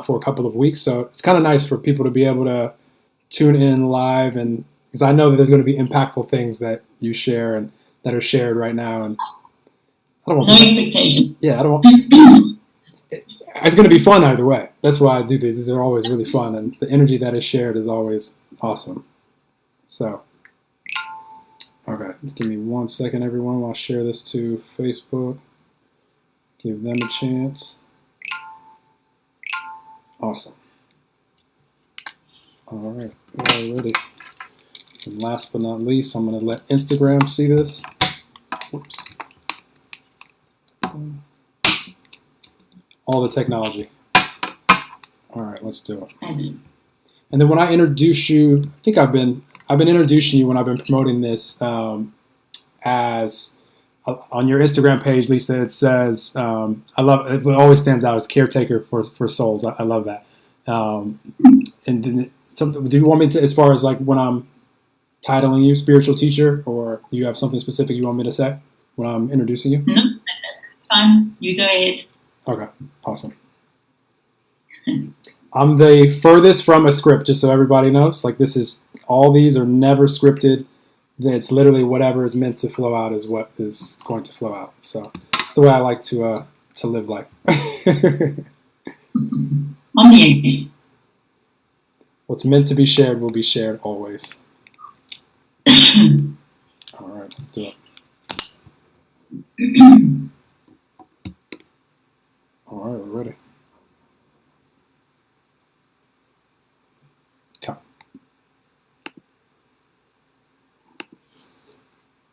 for a couple of weeks. So it's kind of nice for people to be able to tune in live, and because I know that there's going to be impactful things that you share and that are shared right now. And I don't want no expectation. Yeah, I don't want. It's going to be fun either way. That's why I do these. These are always really fun, and the energy that is shared is always awesome. So, okay, just give me 1 second, everyone, while I share this to Facebook. Give them a chance. Awesome. All right, we're ready. And last but not least, I'm going to let Instagram see this. Whoops. All the technology. All right, let's do it. And then when I introduce you, I think I've been introducing you when I've been promoting this as on your Instagram page, Lisa. It says I love it. What always stands out is caretaker for souls. I love that. And then do you want me to, as far as like when I'm titling you spiritual teacher, or you have something specific you want me to say when I'm introducing you? No, fine. You go ahead. Okay, awesome. I'm the furthest from a script, just so everybody knows. Like all these are never scripted. It's literally whatever is meant to flow out is what is going to flow out. So it's the way I like to live life. On the edge. What's meant to be shared will be shared always. All right, let's do it. All right, we're ready. Okay.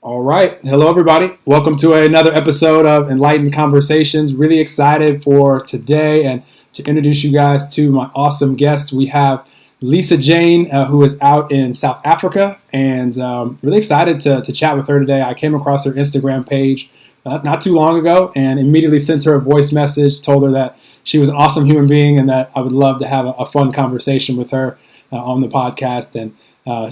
All right. Hello, everybody. Welcome to another episode of Enlightened Conversations. Really excited for today and to introduce you guys to my awesome guests. We have Lisa Jane, who is out in South Africa, and really excited to chat with her today. I came across her Instagram page not too long ago and immediately sent her a voice message, told her that she was an awesome human being and that I would love to have a fun conversation with her on the podcast. And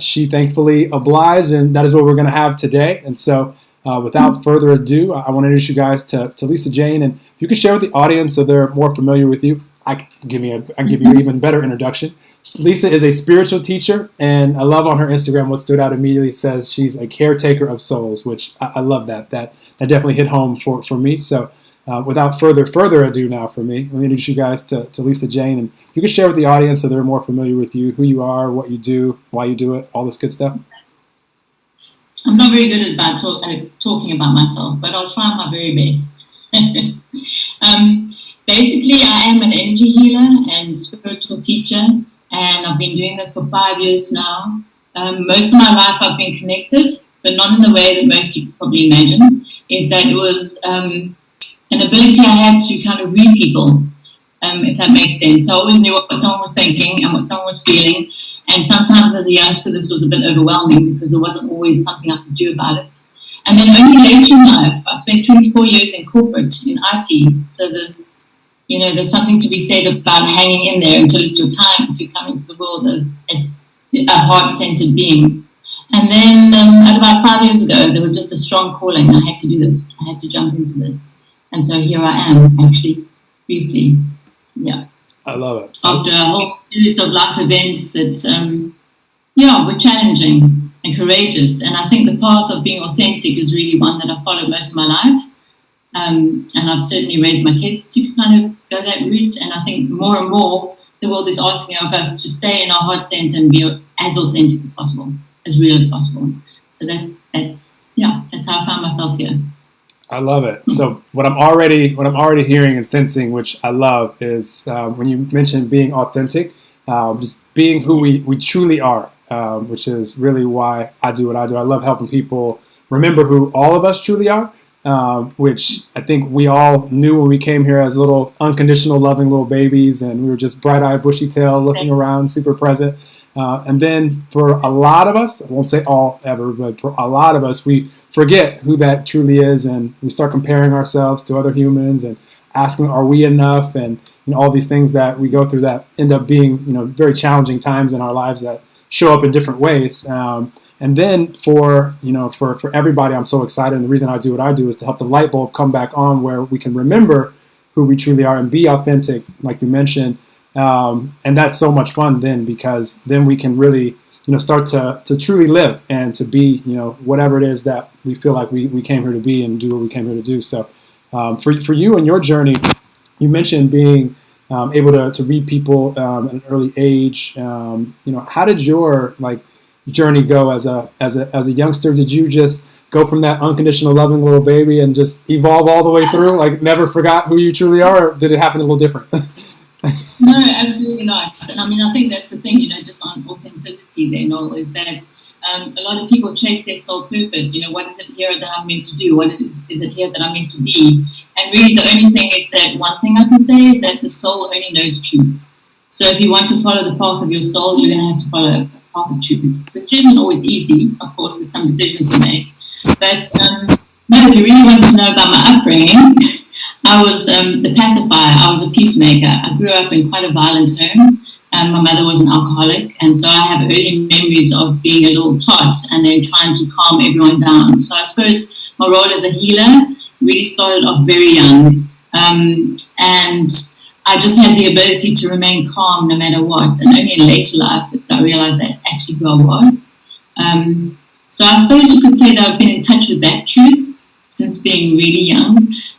she thankfully obliged, and that is what we're going to have today. And so without further ado, I want to introduce you guys to Lisa Jane. And if you could share with the audience so they're more familiar with you, I can give you an even better introduction. Lisa is a spiritual teacher, and I love on her Instagram what stood out immediately says she's a caretaker of souls, which I love that. That definitely hit home for me. So without further ado now for me, let me introduce you guys to Lisa Jane, and you can share with the audience so they're more familiar with you, who you are, what you do, why you do it, all this good stuff. I'm not very good at talking about myself, but I'll try my very best. Basically, I am an energy healer and spiritual teacher, and I've been doing this for 5 years now. Most of my life I've been connected, but not in the way that most people probably imagine, is that it was an ability I had to kind of read people, if that makes sense. So I always knew what someone was thinking and what someone was feeling, and sometimes as a youngster this was a bit overwhelming because there wasn't always something I could do about it. And then only later in life, I spent 24 years in corporate, in IT, so there's something to be said about hanging in there until it's your time to come into the world as a heart-centered being. And then at about 5 years ago, there was just a strong calling. I had to do this. I had to jump into this. And so here I am, actually, briefly. Yeah. I love it. After a whole series of life events that, were challenging and courageous. And I think the path of being authentic is really one that I've followed most of my life. And I've certainly raised my kids to kind of go that route. And I think more and more the world is asking of us to stay in our heart center and be as authentic as possible, as real as possible. So that's how I found myself here. I love it. So what I'm already hearing and sensing, which I love, is when you mentioned being authentic, just being who we truly are, which is really why I do what I do. I love helping people remember who all of us truly are. Which I think we all knew when we came here as little unconditional loving little babies, and we were just bright-eyed, bushy-tailed, looking around, super present. And then for a lot of us, I won't say all ever, but for a lot of us, we forget who that truly is, and we start comparing ourselves to other humans and asking, are we enough? And all these things that we go through that end up being very challenging times in our lives that show up in different ways. And then for everybody, I'm so excited. And the reason I do what I do is to help the light bulb come back on where we can remember who we truly are and be authentic, like you mentioned, And that's so much fun then, because then we can really, start to truly live and to be, whatever it is that we feel like we came here to be and do what we came here to do. So for you and your journey, you mentioned being able to read people at an early age. How did your journey go as a youngster? Did you just go from that unconditional loving little baby and just evolve all the way through, like never forgot who you truly are, or did it happen a little different? No, absolutely not. And I mean, I think that's the thing, just on authenticity there, Noel, is that a lot of people chase their soul purpose. What is it here that I'm meant to do? What is it here that I'm meant to be? And really the only thing is that one thing I can say is that the soul only knows truth. So if you want to follow the path of your soul, you're going to have to follow the path of truth. Which isn't always easy. Of course, there's some decisions to make. But no, if you really want to know about my upbringing, I was the pacifier. I was a peacemaker. I grew up in quite a violent home. My mother was an alcoholic, and so I have early memories of being a little tot and then trying to calm everyone down. So I suppose my role as a healer really started off very young, and I just had the ability to remain calm no matter what. And only in later life did I realize that's actually who I was. So I suppose you could say that I've been in touch with that truth since being really young,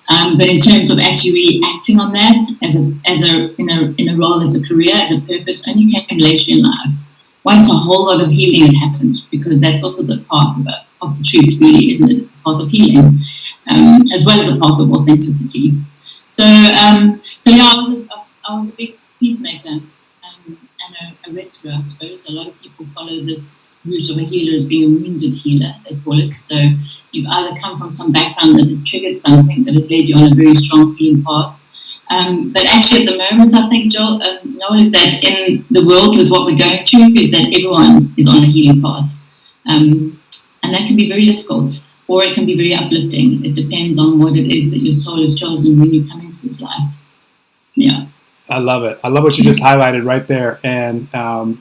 but in terms of actually really acting on that in a role, as a career, as a purpose, only came later in life. Once a whole lot of healing had happened, because that's also the path of the truth, really, isn't it? It's a path of healing, as well as a path of authenticity. So yeah, I was a big peacemaker and a rescuer, I suppose. A lot of people follow this route of a healer as being a wounded healer, they call it. So you've either come from some background that has triggered something that has led you on a very strong healing path. But actually at the moment, I think, Noel, is that in the world with what we're going through, is that everyone is on a healing path. And that can be very difficult, or it can be very uplifting. It depends on what it is that your soul has chosen when you come into this life. Yeah. I love it. I love what you just highlighted right there. And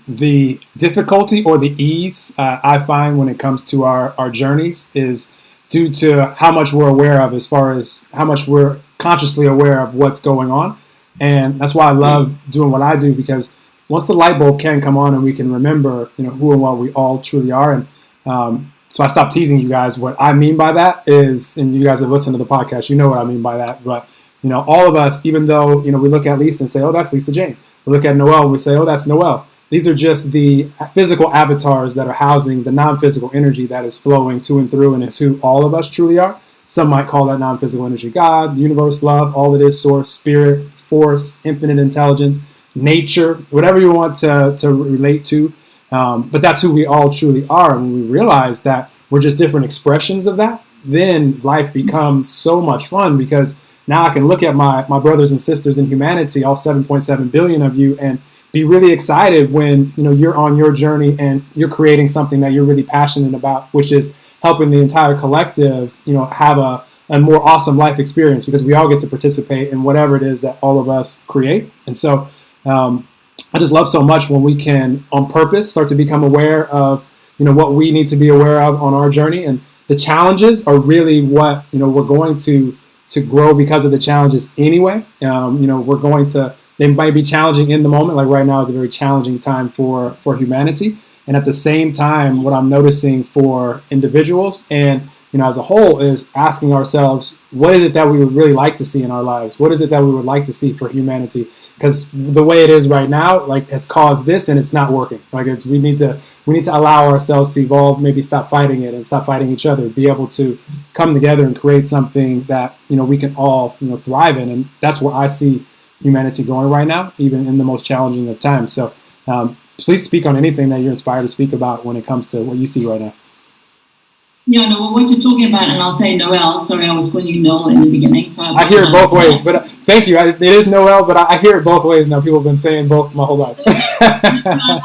the difficulty or the ease I find when it comes to our journeys is due to how much we're aware of, as far as how much we're consciously aware of what's going on. And that's why I love doing what I do, because once the light bulb can come on and we can remember, who and what we all truly are. And so I stopped teasing you guys. What I mean by that is, and you guys have listened to the podcast, you know what I mean by that, but all of us, even though, we look at Lisa and say, oh, that's Lisa Jane. We look at Noelle and we say, oh, that's Noelle. These are just the physical avatars that are housing the non-physical energy that is flowing to and through, and is who all of us truly are. Some might call that non-physical energy God, universe, love, all it is, source, spirit, force, infinite intelligence, nature, whatever you want to relate to. But that's who we all truly are. And when we realize that we're just different expressions of that, then life becomes so much fun, because now I can look at my brothers and sisters in humanity, all 7.7 billion of you, and be really excited when you're on your journey and you're creating something that you're really passionate about, which is helping the entire collective, have a more awesome life experience, because we all get to participate in whatever it is that all of us create. And so I just love so much when we can, on purpose, start to become aware of what we need to be aware of on our journey. And the challenges are really what we're going to grow because of the challenges anyway. They might be challenging in the moment, like right now is a very challenging time for humanity. And at the same time, what I'm noticing for individuals and as a whole is asking ourselves, what is it that we would really like to see in our lives? What is it that we would like to see for humanity? Because the way it is right now, has caused this, and it's not working. We need to allow ourselves to evolve, maybe stop fighting it and stop fighting each other, be able to come together and create something that we can all thrive in. And that's where I see humanity going right now, even in the most challenging of times. So please speak on anything that you're inspired to speak about when it comes to what you see right now. Yeah, no, what you're talking about, and I'll say Noelle. Sorry, I was calling you Noel in the beginning. So I hear it both ways, but thank you. It is Noelle, but I hear it both ways now. People have been saying both my whole life. Noelle.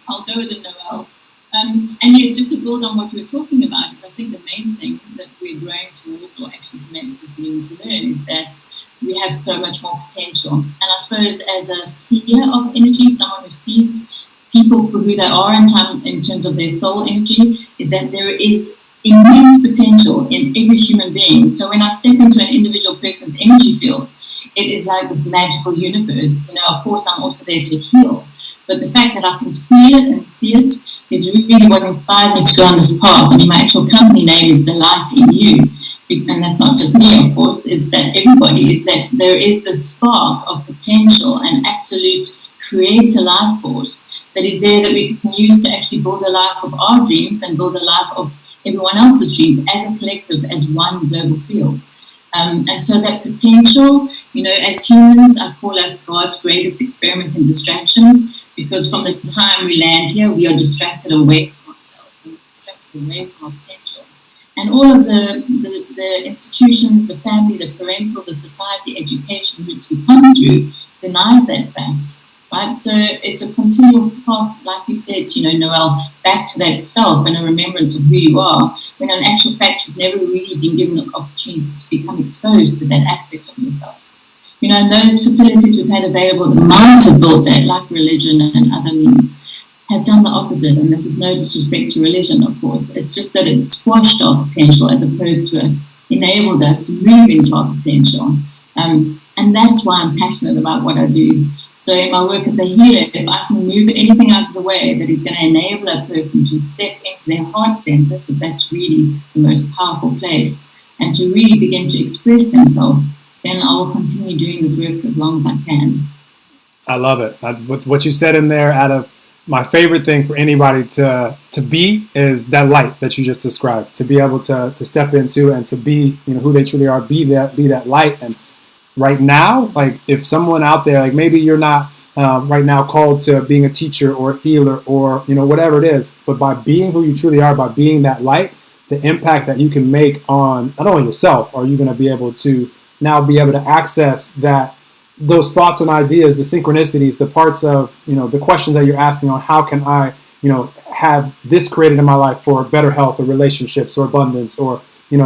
I'll go with the Noelle. And yes, just to build on what you were talking about, is I think the main thing that we're growing towards, or actually humanity is beginning to learn, is that we have so much more potential. And I suppose as a seer of energy, someone who sees people for who they are in terms of their soul energy, is that there is immense potential in every human being. So when I step into an individual person's energy field, it is like this magical universe. Of course, I'm also there to heal. But the fact that I can feel it and see it is really what inspired me to go on this path. I mean, my actual company name is The Light in You. And that's not just me, of course, is that everybody, is that there is this spark of potential and absolute creator life force that is there that we can use to actually build a life of our dreams and build a life of everyone else's dreams as a collective, as one global field. And so that potential, as humans, I call us God's greatest experiment in distraction, because from the time we land here, we are distracted away from ourselves, and we're distracted away from our potential. And all of the institutions, the family, the parental, the society, education routes we come through denies that fact. Right? So it's a continual path, like you said, Noelle, back to that self and a remembrance of who you are, when in actual fact you've never really been given the opportunity to become exposed to that aspect of yourself. And those facilities we've had available that might have built that, like religion and other means, have done the opposite. And this is no disrespect to religion, of course. It's just that it squashed our potential as opposed to us, enabled us to move into our potential. And that's why I'm passionate about what I do. So in my work as a healer, if I can move anything out of the way that is going to enable a person to step into their heart center, because that's really the most powerful place, and to really begin to express themselves, then I will continue doing this work as long as I can. I love it. What you said in there, out of my favorite thing for anybody to be is that light that you just described, to be able to step into and to be, who they truly are, be that light. And right now, like if someone out there, like maybe you're not right now called to being a teacher or a healer or whatever it is, but by being who you truly are, by being that light, the impact that you can make on not only yourself, are you going to be able to now be able to access those thoughts and ideas, the synchronicities, the parts of the questions that you're asking on how can I have this created in my life for better health or relationships or abundance or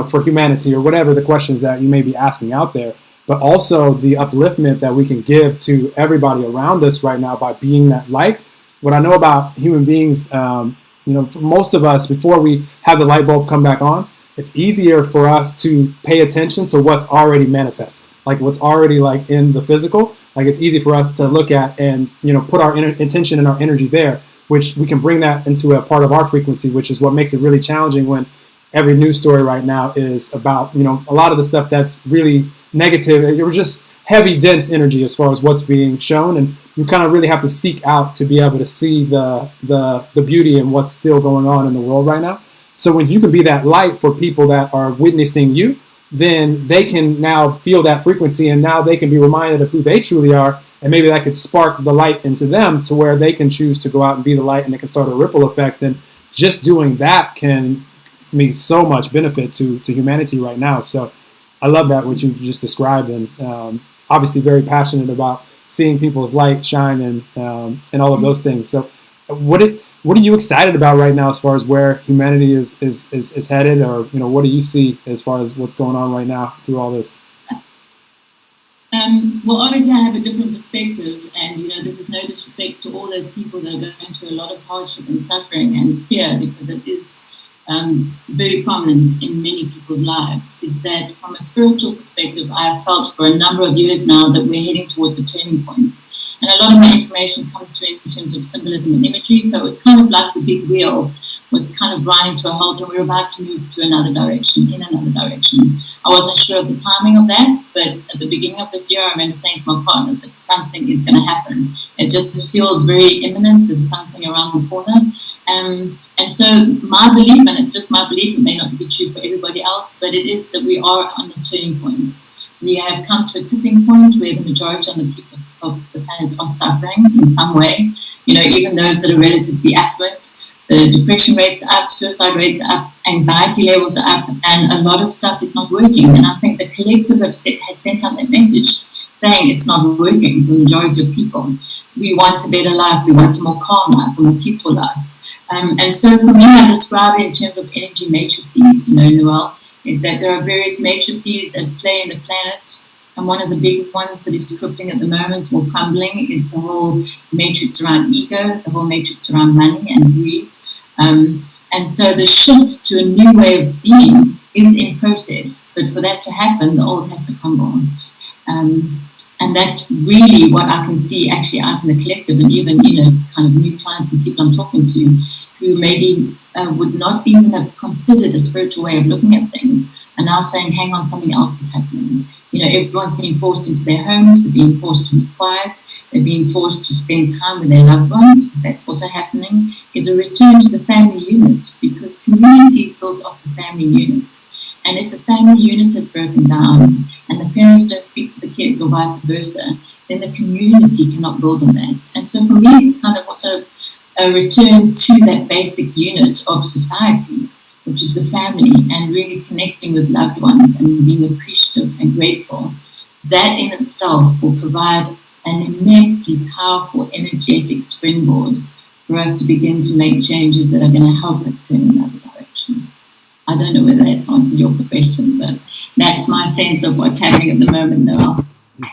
for humanity or whatever the questions that you may be asking out there. But also the upliftment that we can give to everybody around us right now by being that light. What I know about human beings, for most of us, before we have the light bulb come back on, it's easier for us to pay attention to what's already manifested, like what's already like in the physical. Like it's easy for us to look at and put our intention and our energy there, which we can bring that into a part of our frequency, which is what makes it really challenging when every news story right now is about a lot of the stuff that's really negative. It was just heavy, dense energy as far as what's being shown, and you kind of really have to seek out to be able to see the beauty and what's still going on in the world right now. So when you can be that light for people that are witnessing you, then they can now feel that frequency, and now they can be reminded of who they truly are, and maybe that could spark the light into them to where they can choose to go out and be the light, and it can start a ripple effect. And just doing that can mean so much benefit to humanity right now. So I love that, what you just described, and obviously very passionate about seeing people's light shine and all of those things. So what are you excited about right now as far as where humanity is headed, or what do you see as far as what's going on right now through all this? Well, obviously I have a different perspective, and this is no disrespect to all those people that are going through a lot of hardship and suffering and fear, because it is very prominent in many people's lives, is that from a spiritual perspective, I have felt for a number of years now that we're heading towards a turning point. And a lot of my information comes through in terms of symbolism and imagery, so it's kind of like the big wheel was kind of grinding to a halt, and we were about to move to another direction, in another direction. I wasn't sure of the timing of that, but at the beginning of this year, I remember saying to my partner that something is going to happen. It just feels very imminent. There's something around the corner. And so my belief, and it's just my belief, it may not be true for everybody else, but it is that we are on a turning point. We have come to a tipping point where the majority of the people of the planet are suffering in some way. Even those that are relatively affluent, the depression rates are up, suicide rates are up, anxiety levels are up, and a lot of stuff is not working. And I think the collective has sent out that message saying it's not working for the majority of people. We want a better life, we want a more calm life, a more peaceful life. And so for me, I describe it in terms of energy matrices, Noelle, is that there are various matrices at play in the planet. And one of the big ones that is crippling at the moment, or crumbling, is the whole matrix around ego, the whole matrix around money and greed. And so the shift to a new way of being is in process. But for that to happen, the old has to crumble. And that's really what I can see actually out in the collective, and even, kind of new clients and people I'm talking to who maybe would not even have considered a spiritual way of looking at things are now saying, hang on, something else is happening. Everyone's being forced into their homes, they're being forced to be quiet, they're being forced to spend time with their loved ones, because that's also happening, is a return to the family unit, because community is built off the family unit. And if the family unit has broken down and the parents don't speak to the kids or vice versa, then the community cannot build on that. And so for me, it's kind of also a return to that basic unit of society, which is the family, and really connecting with loved ones and being appreciative and grateful. That in itself will provide an immensely powerful, energetic springboard for us to begin to make changes that are going to help us turn in another direction. I don't know whether that's answered your question, but that's my sense of what's happening at the moment, Noel.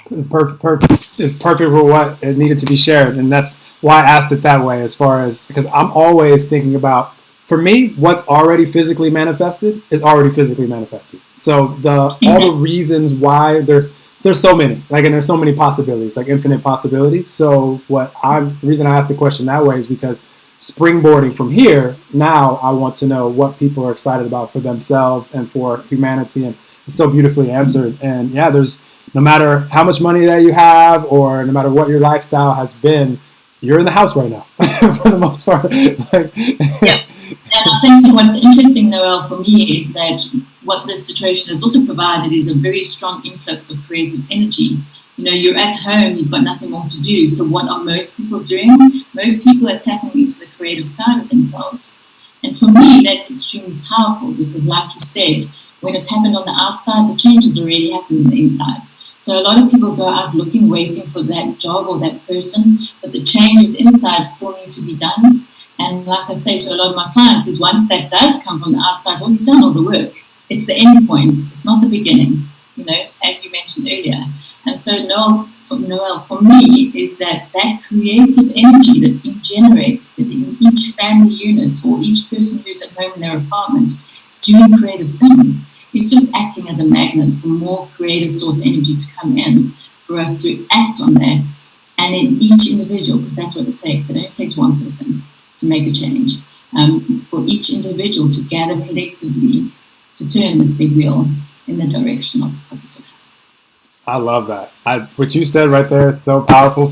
It's perfect. It's perfect for what it needed to be shared, and that's why I asked it that way. As far as, because I'm always thinking about, for me, what's already physically manifested is already physically manifested. So all the reasons why there's so many, and there's so many possibilities, infinite possibilities. So the reason I asked the question that way is because springboarding from here, now I want to know what people are excited about for themselves and for humanity, and it's so beautifully answered. And yeah, there's, no matter how much money that you have or no matter what your lifestyle has been, you're in the house right now for the most part. Yeah. And I think what's interesting, Noel, for me is that what this situation has also provided is a very strong influx of creative energy. You're at home, you've got nothing more to do. So what are most people doing? Most people are tapping into the creative side of themselves. And for me, that's extremely powerful because, like you said, when it's happened on the outside, the change has already happened on the inside. So a lot of people go out looking, waiting for that job or that person, but the changes inside still need to be done. And like I say to a lot of my clients, is once that does come from the outside, well, you've done all the work. It's the end point. It's not the beginning, as you mentioned earlier. And so Noel, for me, is that creative energy that's being generated in each family unit or each person who's at home in their apartment doing creative things, is just acting as a magnet for more creative source energy to come in, for us to act on that. And in each individual, because that's what it takes. It only takes one person to make a change. For each individual to gather collectively to turn this big wheel in the direction of positive. I love that. What you said right there is so powerful.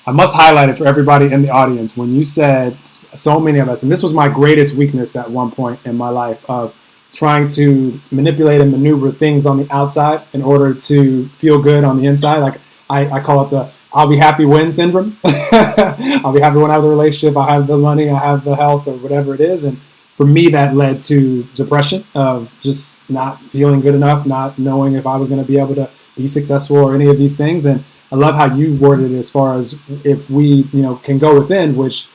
I must highlight it for everybody in the audience. When you said, so many of us, and this was my greatest weakness at one point in my life, of trying to manipulate and maneuver things on the outside in order to feel good on the inside. I call it the I'll be happy when syndrome. I'll be happy when I have the relationship, I have the money, I have the health, or whatever it is. And for me, that led to depression, of just not feeling good enough, not knowing if I was going to be able to be successful or any of these things. And I love how you worded it, as far as if we, can go within, which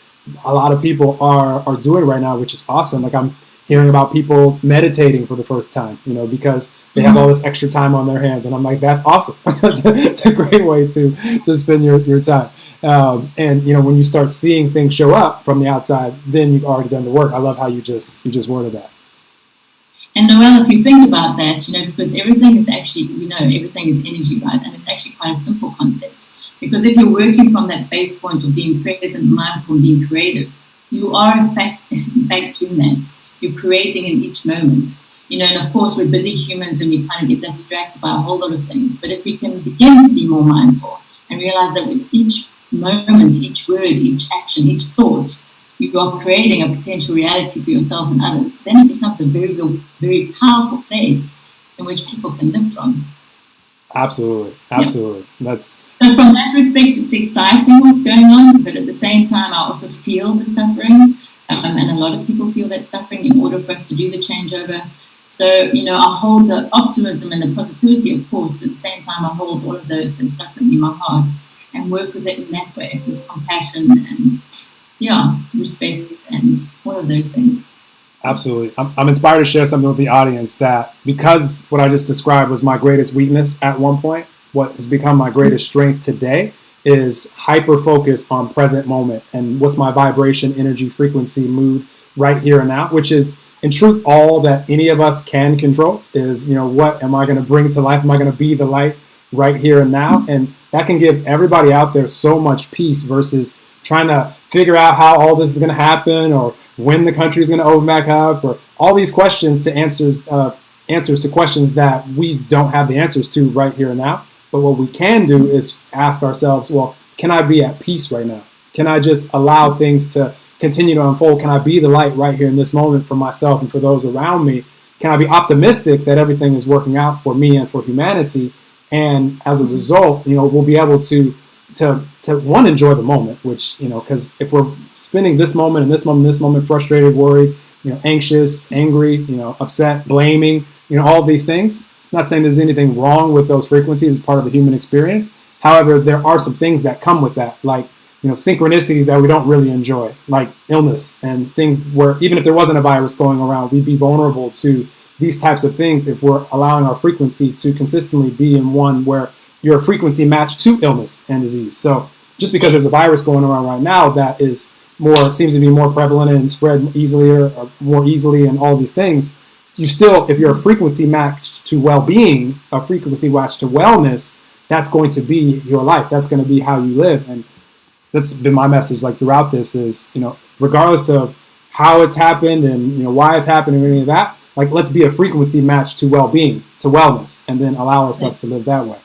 a lot of people are doing right now, which is awesome. I'm hearing about people meditating for the first time, because they have all this extra time on their hands. And I'm like, that's awesome. It's a great way to spend your time. And, when you start seeing things show up from the outside, then you've already done the work. I love how you just worded that. And Noel, if you think about that, because everything is actually, everything is energy, right? And it's actually quite a simple concept. Because if you're working from that base point of being present, mindful, and being creative, you are in fact doing that. You're creating in each moment. And of course, we're busy humans and we kind of get distracted by a whole lot of things. But if we can begin to be more mindful and realize that with each moment, each word, each action, each thought, you are creating a potential reality for yourself and others, then it becomes a very, very powerful place in which people can live from. Absolutely. Yeah. So from that respect, it's exciting what's going on, but at the same time, I also feel the suffering, and a lot of people feel that suffering in order for us to do the changeover. So, I hold the optimism and the positivity, of course, but at the same time, I hold all of those that are suffering in my heart and work with it in that way, with compassion and, respect and all of those things. Absolutely. I'm inspired to share something with the audience, that because what I just described was my greatest weakness at one point, what has become my greatest strength today is hyper focus on present moment and what's my vibration, energy, frequency, mood right here and now, which is in truth all that any of us can control. Is, what am I going to bring to life? Am I going to be the light right here and now. And that can give everybody out there so much peace versus trying to figure out how all this is going to happen or when the country is going to open back up or all these questions to answers to questions that we don't have the answers to right here and now. But what we can do is ask ourselves, well, can I be at peace right now? Can I just allow things to continue to unfold? Can I be the light right here in this moment for myself and for those around me? Can I be optimistic that everything is working out for me and for humanity? And as a result, we'll be able to one, enjoy the moment, which, because if we're spending this moment and this moment, this moment, frustrated, worried, anxious, angry, upset, blaming, all of these things. I'm not saying there's anything wrong with those frequencies as part of the human experience. However, there are some things that come with that, like, synchronicities that we don't really enjoy, like illness and things where even if there wasn't a virus going around, we'd be vulnerable to these types of things if we're allowing our frequency to consistently be in one where your frequency matched to illness and disease. So just because there's a virus going around right now that seems to be more prevalent and spread easily or more easily and all these things, you still, if you're a frequency matched to well-being, a frequency matched to wellness, that's going to be your life. That's going to be how you live. And that's been my message, like throughout this is, regardless of how it's happened and, why it's happened and any of that, like, let's be a frequency matched to well-being, to wellness, and then allow ourselves to live that way.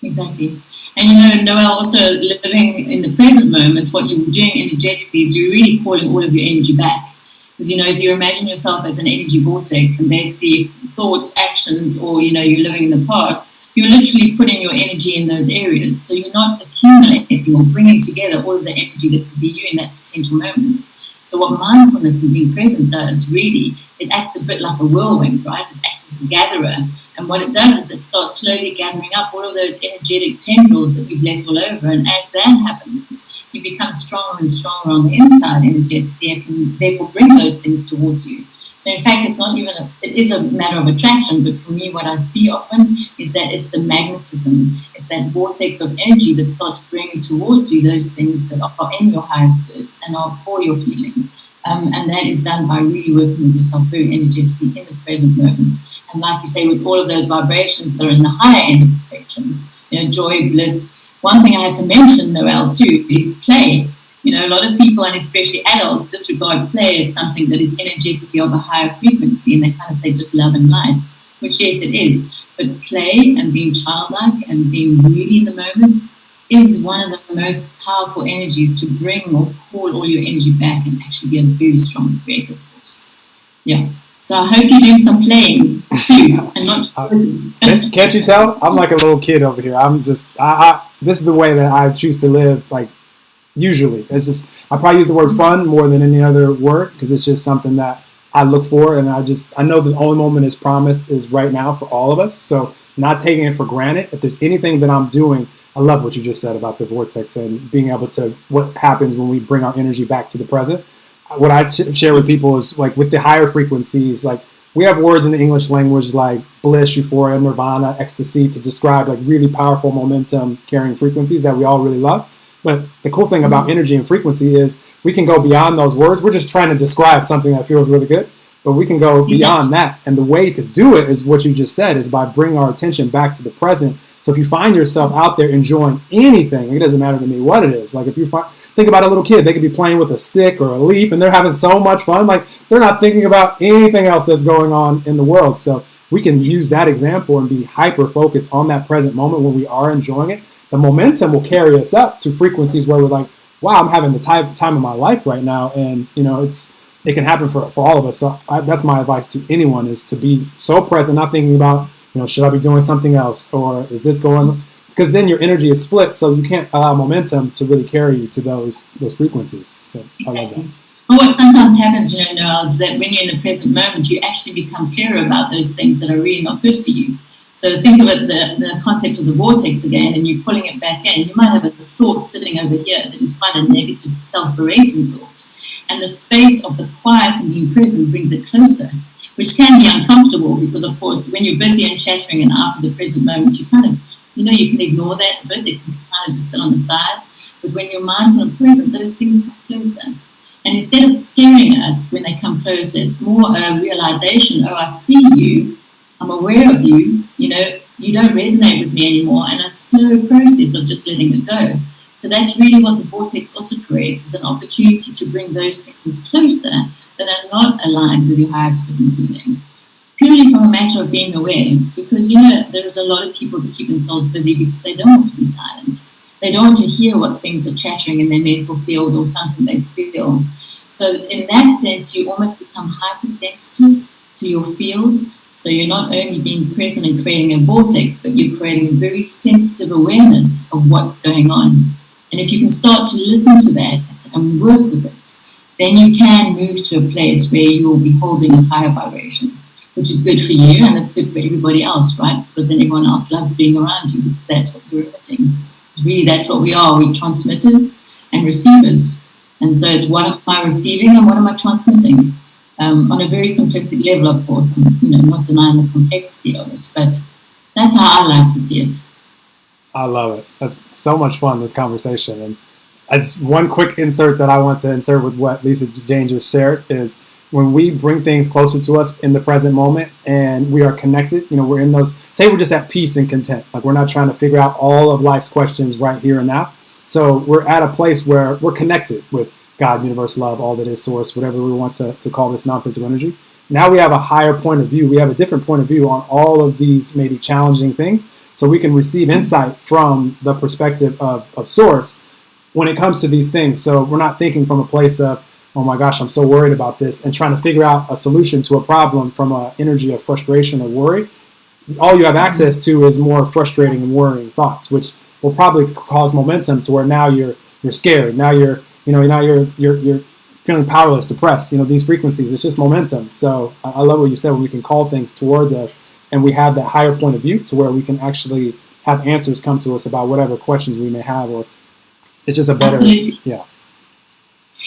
Exactly. And Noel, also living in the present moment, what you're doing energetically is you're really calling all of your energy back. Because, if you imagine yourself as an energy vortex and basically thoughts, actions, or, you're living in the past, you're literally putting your energy in those areas. So you're not accumulating or bringing together all of the energy that could be you in that potential moment. So what mindfulness and being present does, really, it acts a bit like a whirlwind, right? It acts as a gatherer. And what it does is it starts slowly gathering up all of those energetic tendrils that we've left all over. And as that happens, you become stronger and stronger on the inside energetically and can therefore bring those things towards you. So in fact, it is a matter of attraction, but for me, what I see often is that it's the magnetism, it's that vortex of energy that starts bringing towards you those things that are in your highest good and are for your healing. And that is done by really working with yourself very energetically in the present moment. And like you say, with all of those vibrations that are in the higher end of the spectrum, joy, bliss. One thing I have to mention, Noel, too, is play. A lot of people, and especially adults, disregard play as something that is energetically of a higher frequency, and they kind of say just love and light, which yes, it is. But play and being childlike and being really in the moment is one of the most powerful energies to bring or call all your energy back and actually be a very strong creative force. Yeah. So I hope you're doing some playing too, and not. Can't you tell? I'm like a little kid over here. I'm just. This is the way that I choose to live. Like. Usually, it's just I probably use the word fun more than any other word because it's just something that I look for, and I know the only moment is promised is right now for all of us. So not taking it for granted. If there's anything that I'm doing, I love what you just said about the vortex and being able to what happens when we bring our energy back to the present. What I share with people is like with the higher frequencies, like we have words in the English language like bliss, euphoria, nirvana, ecstasy to describe like really powerful momentum carrying frequencies that we all really love. But the cool thing about energy and frequency is we can go beyond those words. We're just trying to describe something that feels really good, but we can go beyond that. And the way to do it is what you just said, is by bringing our attention back to the present. So if you find yourself out there enjoying anything, it doesn't matter to me what it is. Like if you think about a little kid, they could be playing with a stick or a leaf and they're having so much fun. Like they're not thinking about anything else that's going on in the world. So we can use that example and be hyper focused on that present moment when we are enjoying it. The momentum will carry us up to frequencies where we're like, wow, I'm having the time of my life right now. And, it can happen for all of us. So that's my advice to anyone is to be so present, not thinking about, should I be doing something else? Or is this going? Because then your energy is split. So you can't allow momentum to really carry you to those frequencies. So I love that. Well, what sometimes happens, Noel, is that when you're in the present moment, you actually become clearer about those things that are really not good for you. So think of it, the concept of the vortex again, and you're pulling it back in. You might have a thought sitting over here that is quite a negative, self-berating thought. And the space of the quiet and being present brings it closer, which can be uncomfortable because, of course, when you're busy and chattering and out of the present moment, you kind of, you can ignore that a bit. It can kind of just sit on the side. But when you're mindful and present, those things come closer. And instead of scaring us when they come closer, it's more a realization, oh, I see you. I'm aware of you, you don't resonate with me anymore, and a slow process of just letting it go. So that's really what the vortex also creates, is an opportunity to bring those things closer that are not aligned with your highest good being. Purely from a matter of being aware, because there's a lot of people that keep themselves busy because they don't want to be silent. They don't want to hear what things are chattering in their mental field or something they feel. So in that sense, you almost become hypersensitive to your field. So you're not only being present and creating a vortex, but you're creating a very sensitive awareness of what's going on. And if you can start to listen to that and work with it, then you can move to a place where you will be holding a higher vibration, which is good for you and it's good for everybody else, right? Because then everyone else loves being around you because that's what you're emitting. Because really that's what we are. We're transmitters and receivers. And so it's what am I receiving and what am I transmitting? On a very simplistic level, of course. I'm not denying the complexity of it, but that's how I like to see it. I love it. That's so much fun, this conversation. And as one quick insert that I want to insert with what Lisa Jane just shared is when we bring things closer to us in the present moment and we are connected, we're in those, say we're just at peace and content. Like we're not trying to figure out all of life's questions right here and now. So we're at a place where we're connected with God, universe, love, all that is, source, whatever we want to call this non-physical energy. Now we have a higher point of view. We have a different point of view on all of these maybe challenging things. So we can receive insight from the perspective of source when it comes to these things. So we're not thinking from a place of, oh my gosh, I'm so worried about this, and trying to figure out a solution to a problem from an energy of frustration or worry. All you have access to is more frustrating and worrying thoughts, which will probably cause momentum to where now you're scared. Now you're feeling powerless, depressed. These frequencies, it's just momentum. So I love what you said, when we can call things towards us and we have that higher point of view to where we can actually have answers come to us about whatever questions we may have, or it's just a better, absolutely. Yeah.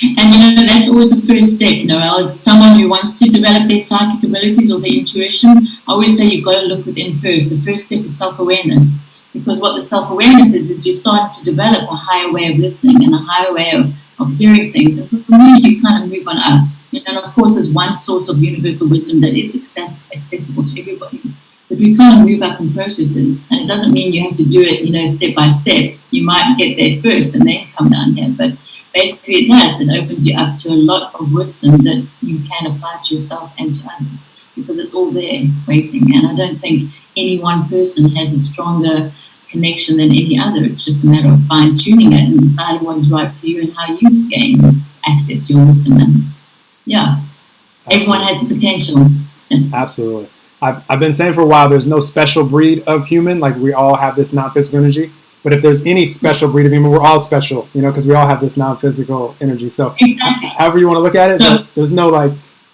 And that's always the first step, Noelle. As someone who wants to develop their psychic abilities or their intuition, I always say you've got to look within first. The first step is self-awareness. Because what the self-awareness is you're starting to develop a higher way of listening and a higher way of hearing things. And from there, you kind of move on up. And of course, there's one source of universal wisdom that is accessible to everybody. But we kind of move up in processes. And it doesn't mean you have to do it, step by step. You might get there first and then come down here. But basically it does. It opens you up to a lot of wisdom that you can apply to yourself and to others, because it's all there waiting. And I don't think any one person has a stronger connection than any other. It's just a matter of fine-tuning it and deciding what is right for you and how you gain access to your wisdom. And everyone has the potential. Absolutely. I've been saying for a while, there's no special breed of human. Like we all have this non-physical energy. But if there's any special breed of human, we're all special, because we all have this non-physical energy. So exactly. However you want to look at it, so, there's no like,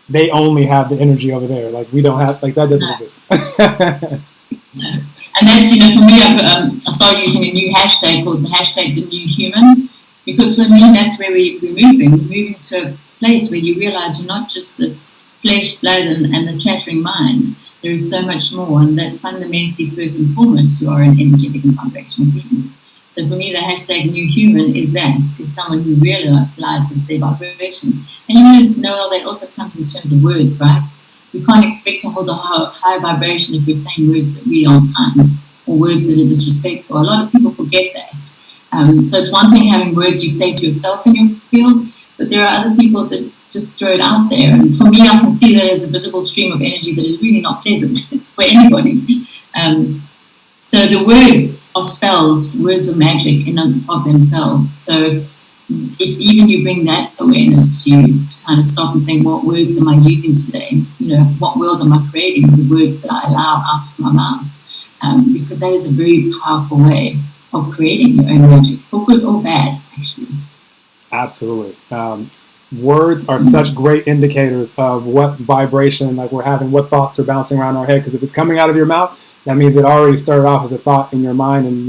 they only have the energy over there. Like we don't have, like that doesn't exist. No. And that's, for me, I started using a new hashtag called the hashtag the new human, because for me, that's where we're moving. We're moving to a place where you realize you're not just this flesh, blood, and the chattering mind. There is so much more, and that fundamentally, first and foremost, you are an energetic and vibrational being. So for me, the hashtag new human is someone who realizes their vibration. And Noelle, that also comes in terms of words, right? We can't expect to hold a high vibration if we're saying words that we aren't kind or words that are disrespectful. A lot of people forget that. So it's one thing having words you say to yourself in your field, but there are other people that just throw it out there. And for me, I can see that as a visible stream of energy that is really not pleasant for anybody. So the words are spells, words are magic in and of themselves. So if even you bring that awareness to kind of stop and think, what words am I using today? What world am I creating with the words that I allow out of my mouth? Because that is a very powerful way of creating your own magic, for good or bad, actually. Absolutely. Words are such great indicators of what vibration like we're having, what thoughts are bouncing around our head. Because if it's coming out of your mouth, that means it already started off as a thought in your mind, and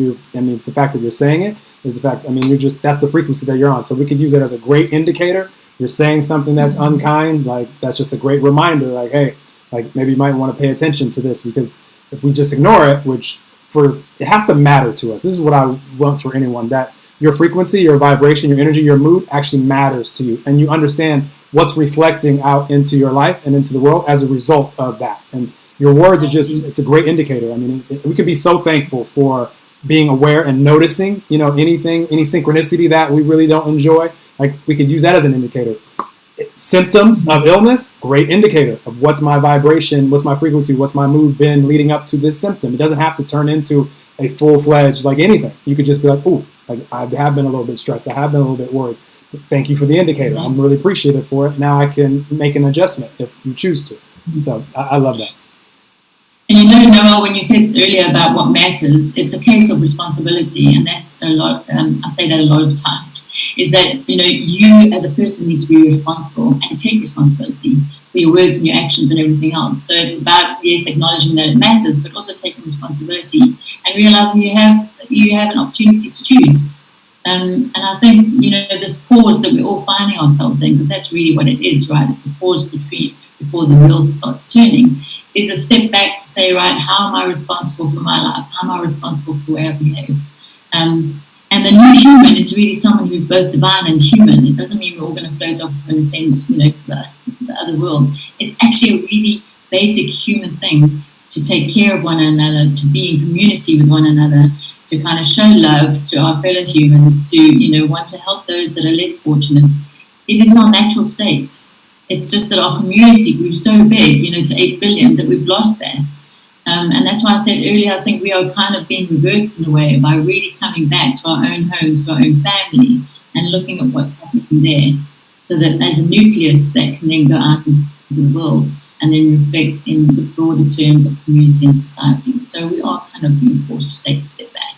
the fact that you're saying it is the fact. That's the frequency that you're on. So we could use it as a great indicator. You're saying something that's unkind, like that's just a great reminder. Like, hey, like maybe you might want to pay attention to this, because if we just ignore it, it has to matter to us. This is what I want for anyone, that your frequency, your vibration, your energy, your mood actually matters to you, and you understand what's reflecting out into your life and into the world as a result of that. And Your words are just, it's a great indicator. I mean, we could be so thankful for being aware and noticing, anything, any synchronicity that we really don't enjoy. Like, we could use that as an indicator. Symptoms of illness, great indicator of what's my vibration, what's my frequency, what's my mood been leading up to this symptom. It doesn't have to turn into a full-fledged, like, anything. You could just be like, ooh, like, I have been a little bit stressed. I have been a little bit worried. Thank you for the indicator. I'm really appreciative for it. Now I can make an adjustment if you choose to. So I love that. And Noel, when you said earlier about what matters, it's a case of responsibility, and that's a lot. I say that a lot of times, is that you as a person need to be responsible and take responsibility for your words and your actions and everything else. So it's about, yes, acknowledging that it matters, but also taking responsibility and realizing you have an opportunity to choose. And I think this pause that we're all finding ourselves in, because that's really what it is, right? It's a pause before the wheel starts turning, is a step back to say, right, how am I responsible for my life? How am I responsible for the way I behave? And the new human is really someone who's both divine and human. It doesn't mean we're all going to float off and ascend, to the other world. It's actually a really basic human thing to take care of one another, to be in community with one another, to kind of show love to our fellow humans, to want to help those that are less fortunate. It is our natural state. It's just that our community grew so big, to 8 billion, that we've lost that. And that's why I said earlier, I think we are kind of being reversed in a way by really coming back to our own homes, to our own family, and looking at what's happening there. So that as a nucleus, that can then go out into the world and then reflect in the broader terms of community and society. So we are kind of being forced to take a step back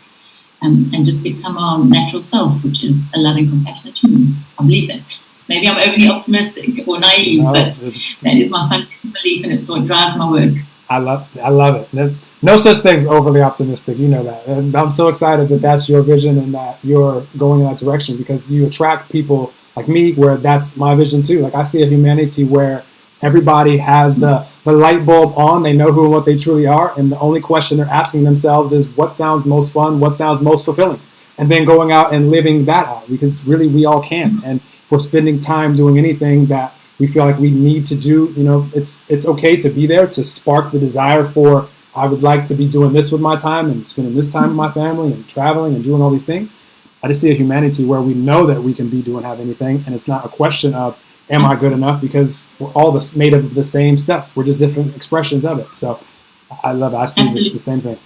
and just become our natural self, which is a loving, compassionate human. I believe that. Maybe I'm overly optimistic or naive, but that is my fundamental belief, and it's what drives my work. I love it. No such thing as overly optimistic. You know that. And I'm so excited that that's your vision and that you're going in that direction, because you attract people like me where that's my vision too. Like, I see a humanity where everybody has the light bulb on. They know who and what they truly are. And the only question they're asking themselves is, what sounds most fun? What sounds most fulfilling? And then going out and living that out, because really we all can. And for spending time doing anything that we feel like we need to do, it's okay to be there, to spark the desire for, I would like to be doing this with my time and spending this time with my family and traveling and doing all these things. I just see a humanity where we know that we can be doing, have anything, and it's not a question of, am I good enough? Because we're all made of the same stuff. We're just different expressions of it. So I love it. I see the same thing.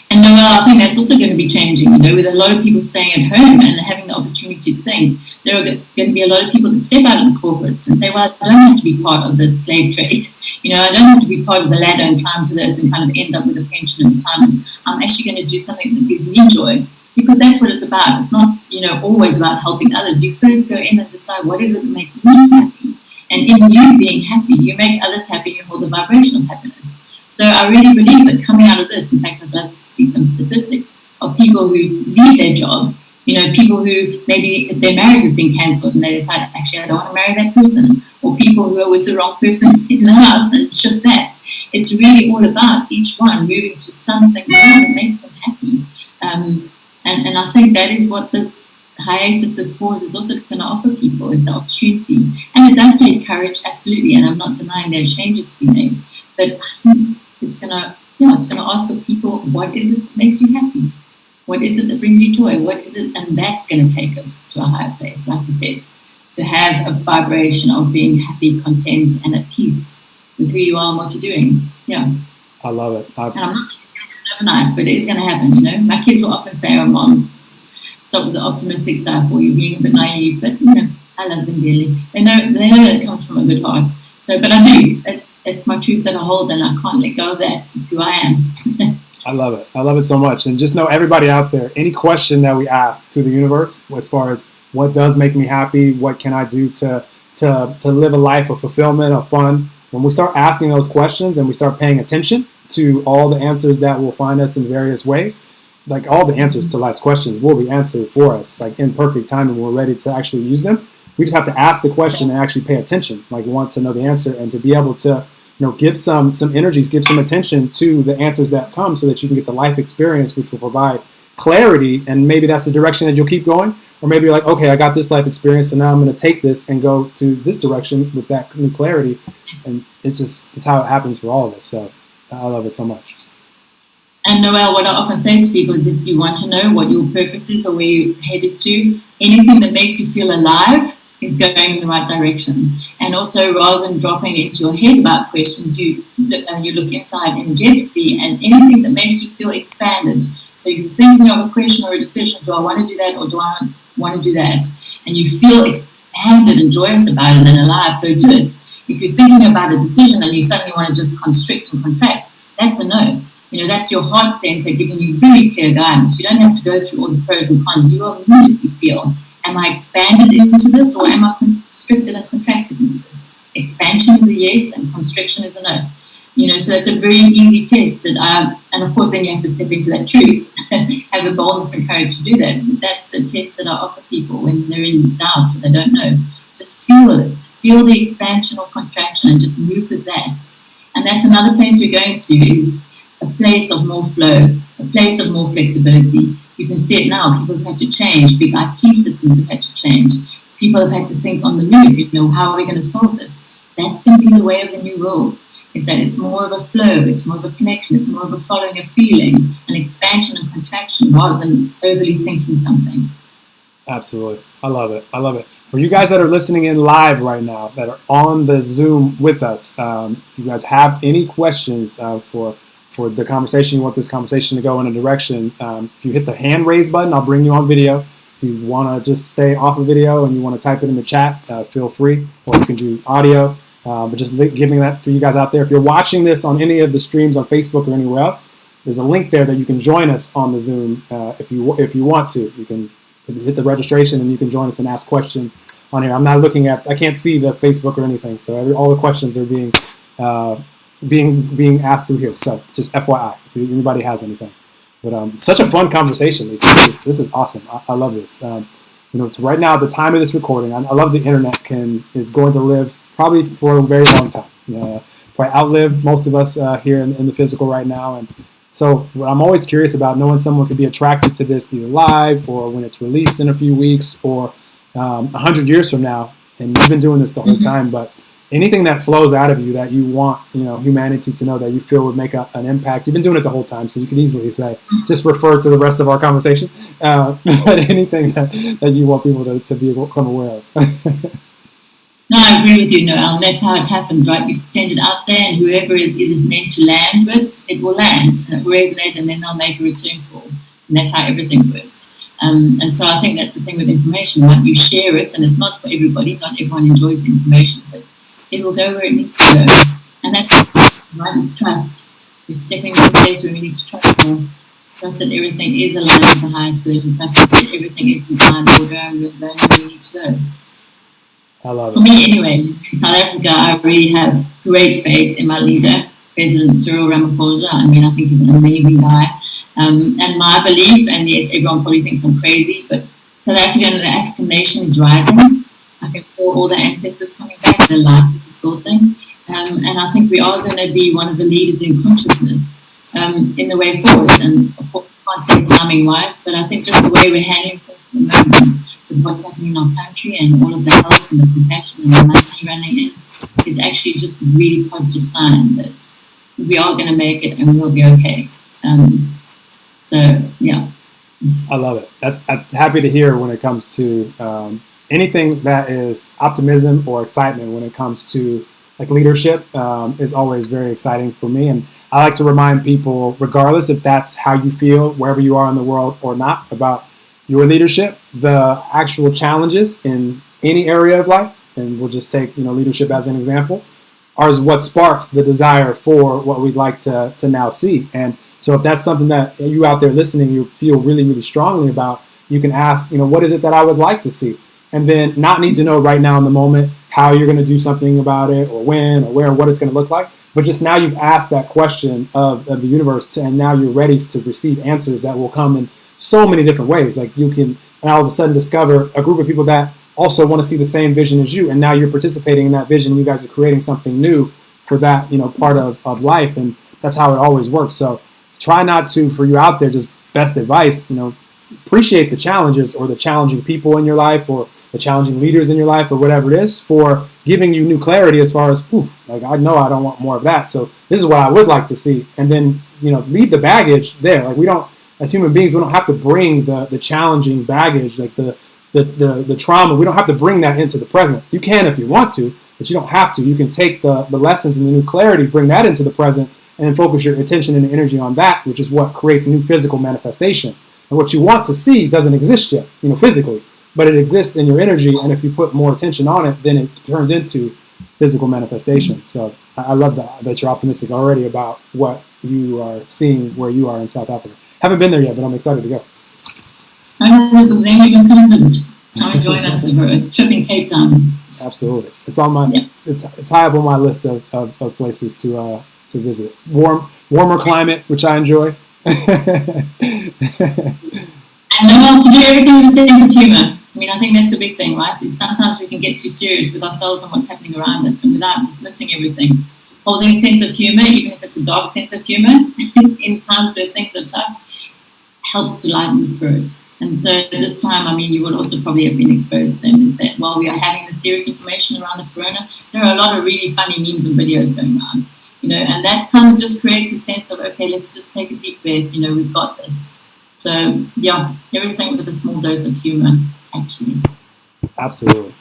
And Noel, I think that's also going to be changing, with a lot of people staying at home and having the opportunity to think. There are going to be a lot of people that step out of the corporates and say, well, I don't have to be part of the slave trade. I don't have to be part of the ladder and climb to this and kind of end up with a pension and retirement. I'm actually going to do something that gives me joy, because that's what it's about. It's not, always about helping others. You first go in and decide, what is it that makes me happy? And in you being happy, you make others happy, you hold the vibration of happiness. So I really believe that coming out of this, in fact, I'd love to see some statistics of people who leave their job, people who maybe their marriage has been cancelled and they decide, actually, I don't want to marry that person, or people who are with the wrong person in the house and shift that. It's really all about each one moving to something more that makes them happy. And I think that is what this hiatus, this pause is also going to offer people, is the opportunity. And it does take courage, absolutely, and I'm not denying there are changes to be made. But I think it's going to ask for people, what is it that makes you happy? What is it that brings you joy? What is it? And that's going to take us to a higher place, like we said, to have a vibration of being happy, content, and at peace with who you are and what you're doing. Yeah. I love it. And I'm not saying it's overnight, but it is going to happen, My kids will often say, oh, Mom, stop with the optimistic stuff, or you're being a bit naive. But, I love them dearly. They know that it comes from a good heart. So, but I do. It's my truth that I hold, and I can't let go of that. It's who I am. I love it. I love it so much. And just know, everybody out there, any question that we ask to the universe, as far as what does make me happy, what can I do to live a life of fulfillment, of fun, when we start asking those questions and we start paying attention to all the answers that will find us in various ways, like all the answers to life's questions will be answered for us, like in perfect time, and we're ready to actually use them. We just have to ask the question and actually pay attention, like want to know the answer, and to be able to give some energies, give some attention to the answers that come, so that you can get the life experience, which will provide clarity. And maybe that's the direction that you'll keep going, or maybe you're like, okay, I got this life experience, so now I'm going to take this and go to this direction with that new clarity. And it's how it happens for all of us. So I love it so much. And Noel, what I often say to people is, if you want to know what your purpose is or where you're headed to, anything that makes you feel alive is going in the right direction. And also, rather than dropping into your head about questions, you look inside energetically, and anything that makes you feel expanded. So you're thinking of a question or a decision: do I want to do that, or do I want to do that? And you feel expanded and joyous about it and alive, go do it. If you're thinking about a decision and you suddenly want to just constrict and contract, that's a no. That's your heart center giving you really clear guidance. You don't have to go through all the pros and cons. You will immediately feel, am I expanded into this, or am I constricted and contracted into this? Expansion is a yes and constriction is a no. So that's a very easy test and of course then you have to step into that truth, have the boldness and courage to do that. But that's a test that I offer people when they're in doubt or they don't know. Just feel it. Feel the expansion or contraction and just move with that. And that's another place we're going to, is a place of more flow, a place of more flexibility. You can see it now. People have had to change. Big IT systems have had to change. People have had to think on the move. How are we going to solve this? That's going to be the way of the new world, is that it's more of a flow, it's more of a connection, it's more of a following a feeling, an expansion and contraction, rather than overly thinking something. Absolutely. I love it. I love it. For you guys that are listening in live right now, that are on the Zoom with us, if you guys have any questions for the conversation, you want this conversation to go in a direction, if you hit the hand raise button, I'll bring you on video. If you want to just stay off of video and you want to type it in the chat, feel free, or you can do audio. But just giving that for you guys out there. If you're watching this on any of the streams on Facebook or anywhere else, there's a link there that you can join us on the Zoom if you want to. You can hit the registration and you can join us and ask questions on here. I can't see the Facebook or anything, so all the questions are being asked through here. So just FYI, if anybody has anything. But such a fun conversation. This is awesome. I love this. It's right now at the time of this recording. I love the internet is going to live probably for a very long time. Probably outlive most of us here in the physical right now. And so what I'm always curious about, knowing someone could be attracted to this either live or when it's released in a few weeks or 100 years from now. And you've been doing this the whole time, but anything that flows out of you that you want, humanity to know, that you feel would make an impact. You've been doing it the whole time, so you could easily say, just refer to the rest of our conversation. But anything that you want people to become aware of. No, I agree with you, Noel. That's how it happens, right? You send it out there, and whoever it is meant to land with, it will land, and it will resonate, and then they'll make a return call. And that's how everything works. And so I think that's the thing with information, right? You share it, and it's not for everybody. Not everyone enjoys the information, but it will go where it needs to go. And that's right, it's trust. We're stepping into a place where we need to trust more. Trust that everything is aligned with the highest good, and trust that everything is in time order, and we're going where we need to go. I love it. For me, anyway, in South Africa, I really have great faith in my leader, President Cyril Ramaphosa. I think he's an amazing guy. And my belief, and yes, everyone probably thinks I'm crazy, but South Africa and the African nation is rising. I can feel all the ancestors coming back, the light of this building. And I think we are going to be one of the leaders in consciousness in the way forward. And of course, I can't say timing-wise, but I think just the way we're handling things at the moment, with what's happening in our country and all of the help and the compassion and the money running in, is actually just a really positive sign that we are going to make it and we'll be okay. So, yeah. I love it. I'm happy to hear when it comes to anything that is optimism or excitement when it comes to leadership is always very exciting for me. And I like to remind people, regardless if that's how you feel, wherever you are in the world or not, about your leadership, the actual challenges in any area of life, and we'll just take leadership as an example, are what sparks the desire for what we'd like to now see. And so if that's something that you out there listening, you feel really, really strongly about, you can ask, what is it that I would like to see? And then not need to know right now in the moment how you're going to do something about it, or when, or where, or what it's going to look like. But just now you've asked that question of the universe, and now you're ready to receive answers that will come in so many different ways. You can all of a sudden discover a group of people that also want to see the same vision as you, and now you're participating in that vision. You guys are creating something new for that part of life, and that's how it always works. So try not to, for you out there, just best advice, appreciate the challenges or the challenging people in your life or the challenging leaders in your life or whatever it is for giving you new clarity as far as, like I know I don't want more of that. So this is what I would like to see. And then, leave the baggage there. Like we don't, as human beings, we don't have to bring the challenging baggage, like the trauma. We don't have to bring that into the present. You can if you want to, but you don't have to. You can take the lessons and the new clarity, bring that into the present, and then focus your attention and energy on that, which is what creates a new physical manifestation. And what you want to see doesn't exist yet, physically, but it exists in your energy. And if you put more attention on it, then it turns into physical manifestation. So I love that you're optimistic already about what you are seeing where you are in South Africa. Haven't been there yet, but I'm excited to go. I'm enjoying us for a trip in Cape Town. Absolutely, it's on my it's high up on my list of places to visit. Warmer climate, which I enjoy. And know how to do everything with a sense of humor. I mean, I think that's the big thing, right? Is sometimes we can get too serious with ourselves and what's happening around us, and without dismissing everything, holding a sense of humor, even if it's a dark sense of humor, in times where things are tough, helps to lighten the spirit. And so this time, I mean, you will also probably have been exposed to them, is that while we are having the serious information around the corona, there are a lot of really funny memes and videos going around, and that kind of just creates a sense of, okay, let's just take a deep breath, we've got this. So, yeah, everything with a small dose of humor, actually. Absolutely.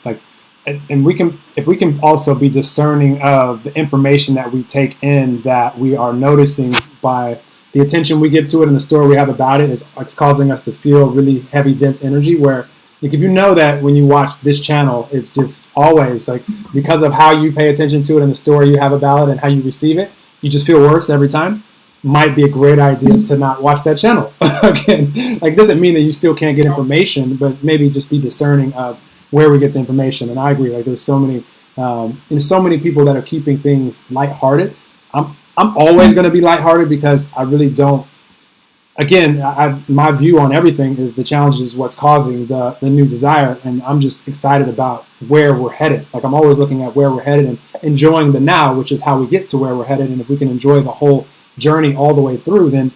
Like, and if we can also be discerning of the information that we take in, that we are noticing by the attention we give to it and the story we have about it is causing us to feel really heavy, dense energy. Where, like, if you know that when you watch this channel, it's just always like because of how you pay attention to it and the story you have about it and how you receive it, you just feel worse every time. Might be a great idea to not watch that channel again. Like, it doesn't mean that you still can't get information, but maybe just be discerning of where we get the information. And I agree. Like, there's so many people that are keeping things lighthearted. I'm always going to be lighthearted because I really don't. Again, my view on everything is the challenge is what's causing the new desire, and I'm just excited about where we're headed. Like, I'm always looking at where we're headed and enjoying the now, which is how we get to where we're headed. And if we can enjoy the whole journey all the way through, then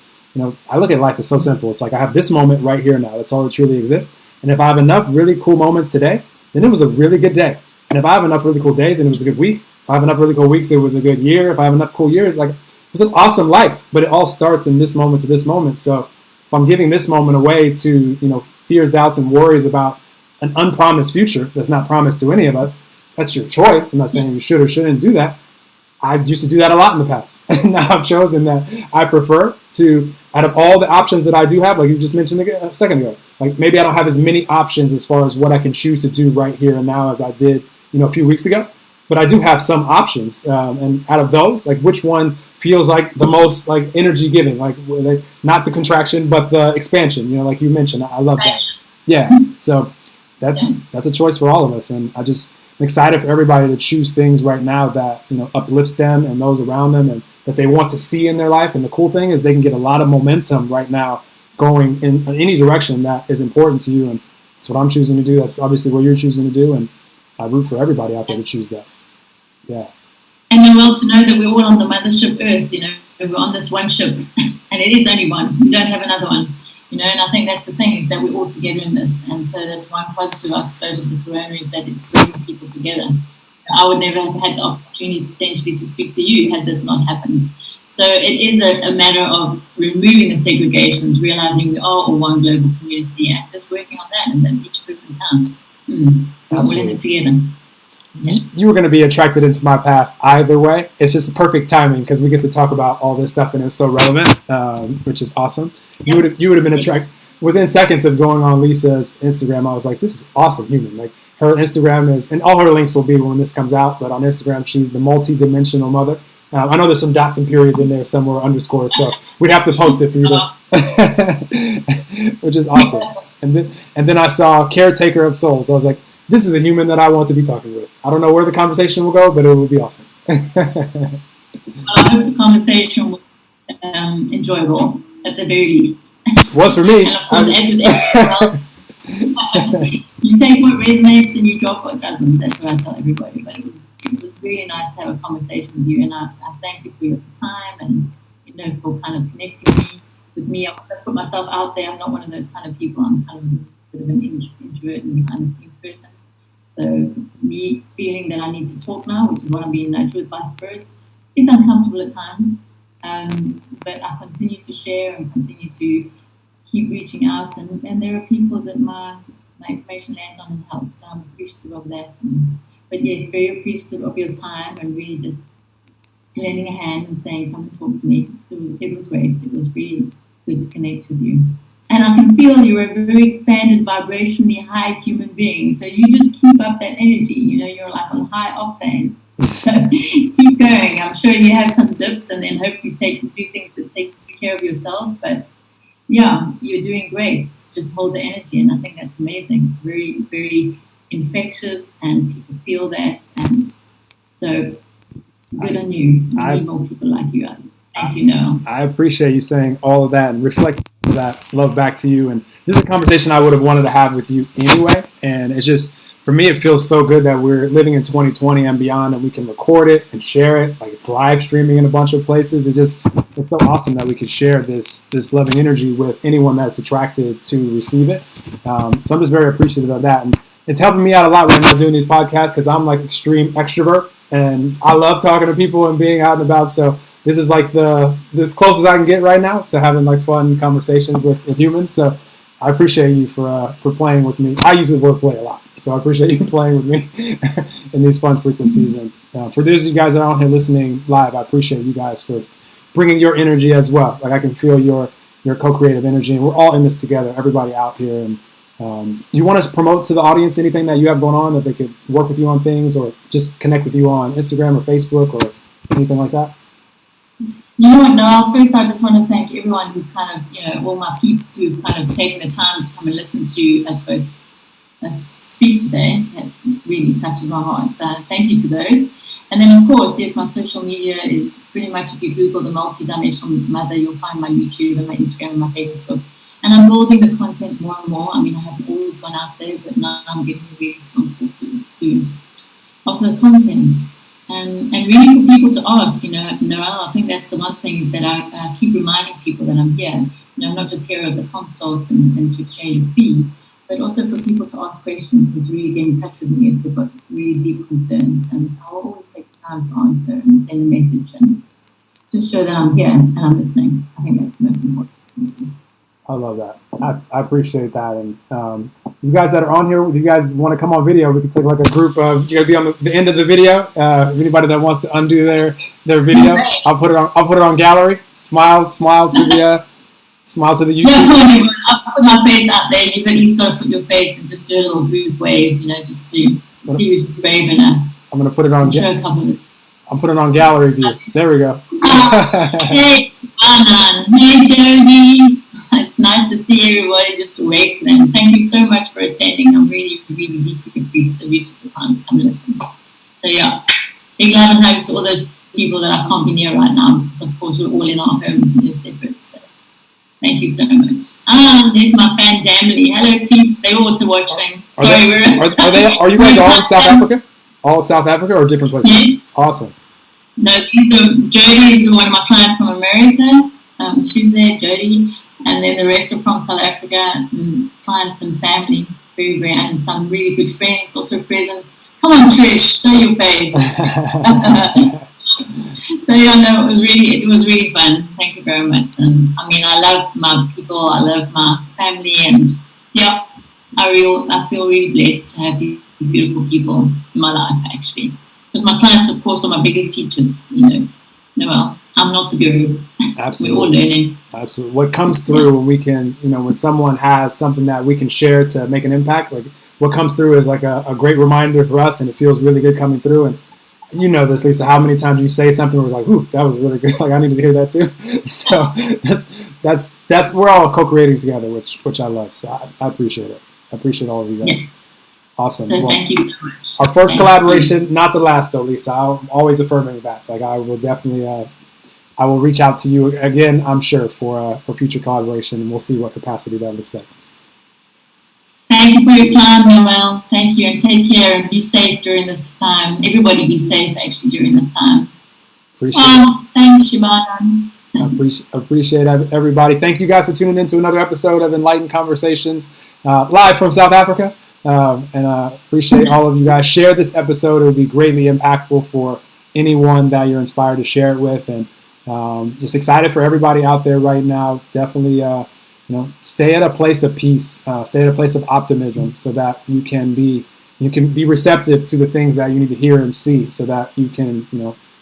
I look at life as so simple. It's like I have this moment right here now. That's all that truly exists. And if I have enough really cool moments today, then it was a really good day. And if I have enough really cool days, then it was a good week. If I have enough really cool weeks, it was a good year. If I have enough cool years, like, it was an awesome life. But it all starts in this moment to this moment. So if I'm giving this moment away to fears, doubts, and worries about an unpromised future that's not promised to any of us, that's your choice. I'm not saying you should or shouldn't do that. I used to do that a lot in the past. And now I've chosen that I prefer to, out of all the options that I do have, like you just mentioned a second ago, like maybe I don't have as many options as far as what I can choose to do right here and now as I did, a few weeks ago. But I do have some options. And out of those, like, which one feels like the most like energy giving, like not the contraction, but the expansion, like you mentioned. I love that. Yeah. So that's a choice for all of us. And I'm excited for everybody to choose things right now that uplifts them and those around them and that they want to see in their life. And the cool thing is they can get a lot of momentum right now going in any direction that is important to you. And that's what I'm choosing to do. That's obviously what you're choosing to do. And I root for everybody out there to choose that. Yeah. And the world to know that we're all on the mothership Earth. We're on this one ship, and it is only one. We don't have another one. And I think that's the thing, is that we're all together in this. And so that's one positive, I suppose, of the corona is that it's bringing people together. I would never have had the opportunity potentially to speak to you had this not happened. So it is a matter of removing the segregations, realizing we are all one global community and just working on that, and then each person counts. We're all in it together. Yeah. You were going to be attracted into my path either way. It's just perfect timing because we get to talk about all this stuff and it's so relevant, which is awesome. You would have been attracted within seconds of going on Lisa's Instagram. I was like, this is awesome human. Like, her Instagram is, and all her links will be when this comes out, but on Instagram she's the multi-dimensional mother. I know there's some dots and periods in there somewhere, underscores, so we'd have to post it for you to, which is awesome. And then I saw Caretaker of Souls. I was like, this is a human that I want to be talking with. I don't know where the conversation will go, but it will be awesome. I hope the conversation was enjoyable, at the very least. Was for me. And of course, as with everyone else, you take what resonates and you drop what doesn't. That's what I tell everybody. But it was really nice to have a conversation with you, and I thank you for your time and for kind of connecting me with me, I want to put myself out there. I'm not one of those kind of people. I'm kind of a bit of an introvert and behind the scenes person. So me feeling that I need to talk now, which is what I'm being nudged with by Spirit, it's uncomfortable at times. But I continue to share and continue to keep reaching out. And there are people that my information lands on and helps. So I'm appreciative of that. But yes, very appreciative of your time and really just lending a hand and saying, come and talk to me. It was great. It was really good to connect with you. And I can feel you're a very expanded, vibrationally high human being. So you just keep up that energy. You're like on high octane. So keep going. I'm sure you have some dips and then hopefully do things that take care of yourself. But yeah, you're doing great. Just hold the energy. And I think that's amazing. It's very, very infectious and people feel that. And so good on you. We need more people like you. Thank you, Noel. I appreciate you saying all of that and reflecting that love back to you. And this is a conversation I would have wanted to have with you anyway. And it's just, for me, it feels so good that we're living in 2020 and beyond, and we can record it and share it. Like, it's live streaming in a bunch of places. It's so awesome that we could share this loving energy with anyone that's attracted to receive it. So I'm just very appreciative of that. And it's helping me out a lot right now doing these podcasts because I'm like extreme extrovert and I love talking to people and being out and about. So this is like this closest I can get right now to having like fun conversations with humans. So I appreciate you for playing with me. I use the word play a lot, so I appreciate you playing with me in these fun frequencies. And for those of you guys that are out here listening live, I appreciate you guys for bringing your energy as well. Like, I can feel your co-creative energy, and we're all in this together. Everybody out here. And you want to promote to the audience anything that you have going on that they could work with you on things, or just connect with you on Instagram or Facebook or anything like that? You know what, Noel, first I just want to thank everyone who's kind of, all my peeps who've kind of taken the time to come and listen to, I suppose, speak today. That really touches my heart. So thank you to those. And then, of course, yes, my social media is pretty much, if you Google the multidimensional mother, you'll find my YouTube and my Instagram and my Facebook. And I'm building the content more and more. I mean, I haven't always gone out there, but now I'm getting a really strong pull to offer the content. And really for people to ask, Noel, I think that's the one thing is that I keep reminding people that I'm here. I'm not just here as a consult and to exchange a fee, but also for people to ask questions and to really get in touch with me if they've got really deep concerns. And I'll always take the time to answer and send a message and just show that I'm here and I'm listening. I think that's the most important. I love that. I appreciate that. And you guys that are on here, if you guys want to come on video, we can take like a group of, you're gonna be on the end of the video. Anybody that wants to undo their video, I'll put it on gallery. Smile to the YouTube. Yeah, I'll put my face out there. You've at least got to put your face and just do a little group wave, just to see who's brave enough. I'm gonna put it on. I'm putting it on gallery view. There we go. Hey, Anan. Hey, Jody. It's nice to see everybody, just to wave to them. Thank you so much for attending. I'm really, really deeply appreciative of you took the time to come and listen. So yeah, big love and hugs to all those people that I can't be near right now, because of course we're all in our homes and we're separate. So thank you so much. There's my fan family. Hello peeps, they're also watching. Are you guys all in South Africa? All South Africa or different places? Yeah. Awesome. No, Jody is one of my clients from America. She's there, Jody. And then the rest are from South Africa, and clients and family, very, very, and some really good friends also present. Come on, Trish, show your face. So yeah, no, it was really fun. Thank you very much. And I mean, I love my people, I love my family, and yeah, I feel really blessed to have these beautiful people in my life, actually. Because my clients, of course, are my biggest teachers. Well, I'm not the guru. Absolutely. We're all learning. Absolutely. What comes through when we can, when someone has something that we can share to make an impact, like what comes through is like a great reminder for us, and it feels really good coming through. And you know this, Lisa, how many times you say something was like, ooh, that was really good. Like, I needed to hear that too. So that's we're all co-creating together, which I love. So I appreciate it. I appreciate all of you guys. Yes. Awesome. So thank you so much. Our first collaboration, not the last though, Lisa. I'm always affirming that. Like, I will definitely, I will reach out to you again, I'm sure, for future collaboration, and we'll see what capacity that looks like. Thank you for your time, Noel. Thank you, and take care and be safe during this time. Everybody be safe, actually, during this time. Appreciate it. Thanks, Shibana. Appreciate everybody. Thank you guys for tuning in to another episode of Enlightened Conversations, live from South Africa. And appreciate all of you guys. Share this episode. It would be greatly impactful for anyone that you're inspired to share it with. And just excited for everybody out there right now. Definitely, stay at a place of peace. Stay at a place of optimism, so that you can be receptive to the things that you need to hear and see, so that you can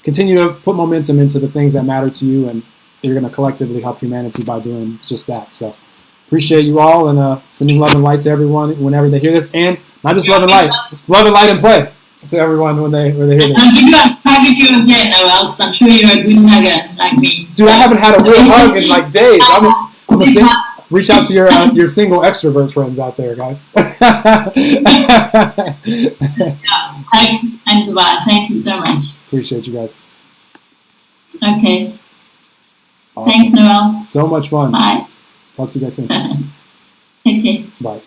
continue to put momentum into the things that matter to you, and you're going to collectively help humanity by doing just that. So appreciate you all, and sending love and light to everyone whenever they hear this, and not just love and light and play to everyone when they hear this. I'll give you a hand, Noel, because I'm sure you're a good hugger like me. Dude, I haven't had a real hug in like days. Reach out to your single extrovert friends out there, guys. And goodbye. Thank you so much. Appreciate you guys. Okay. Awesome. Thanks, Noel. So much fun. Bye. Talk to you guys soon. Take care. Bye.